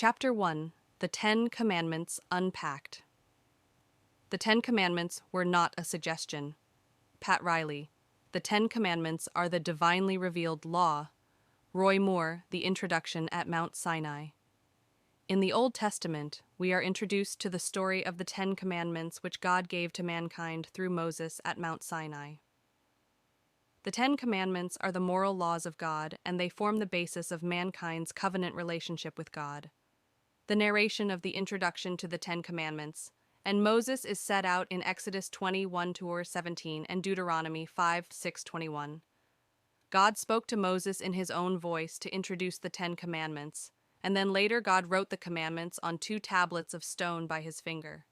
Chapter 1: The Ten Commandments Unpacked. The Ten Commandments were not a suggestion. Pat Riley. The Ten Commandments are the divinely revealed law. Roy Moore, The Introduction at Mount Sinai. In the Old Testament, we are introduced to the story of the Ten Commandments which God gave to mankind through Moses at Mount Sinai. The Ten Commandments are the moral laws of God, and they form the basis of mankind's covenant relationship with God. The narration of the introduction to the Ten Commandments, and Moses is set out in Exodus 20:1-17 and Deuteronomy 5:6-21. God spoke to Moses in his own voice to introduce the Ten Commandments, and then later God wrote the commandments on 2 tablets of stone by his finger.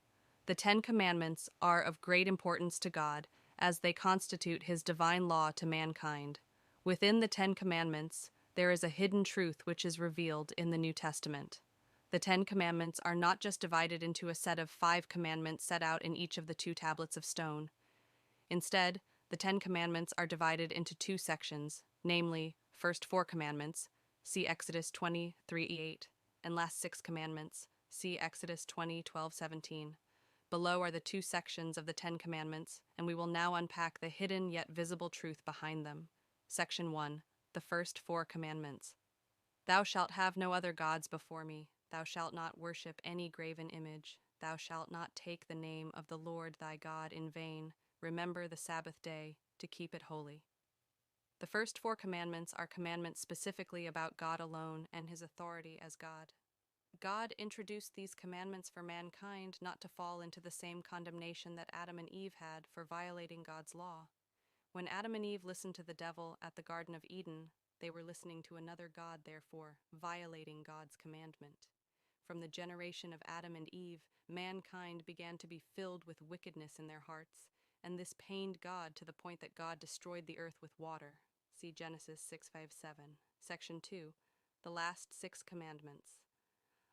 The Ten Commandments are of great importance to God, as they constitute his divine law to mankind. Within the Ten Commandments, there is a hidden truth which is revealed in the New Testament. The Ten Commandments are not just divided into a set of 5 commandments set out in each of the 2 tablets of stone. Instead, the Ten Commandments are divided into 2 sections, namely, first 4 commandments, see Exodus 20:3-8, and last 6 commandments, see Exodus 20:12-17. Below are the 2 sections of the Ten Commandments, and we will now unpack the hidden yet visible truth behind them. Section 1. The first 4 commandments. Thou shalt have no other gods before me. Thou shalt not worship any graven image. Thou shalt not take the name of the Lord thy God in vain. Remember the Sabbath day, to keep it holy. The first 4 commandments are commandments specifically about God alone and his authority as God. God introduced these commandments for mankind not to fall into the same condemnation that Adam and Eve had for violating God's law. When Adam and Eve listened to the devil at the Garden of Eden, they were listening to another God, therefore, violating God's commandment. From the generation of Adam and Eve, mankind began to be filled with wickedness in their hearts, and this pained God to the point that God destroyed the earth with water. See Genesis 6:5-7. Section 2. The last 6 commandments.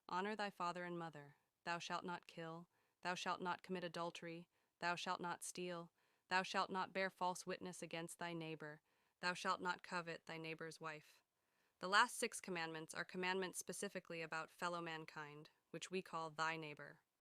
Honor thy father and mother. Thou shalt not kill. Thou shalt not commit adultery. Thou shalt not steal. Thou shalt not bear false witness against thy neighbor. Thou shalt not covet thy neighbor's wife. The last 6 commandments are commandments specifically about fellow mankind, which we call thy neighbor.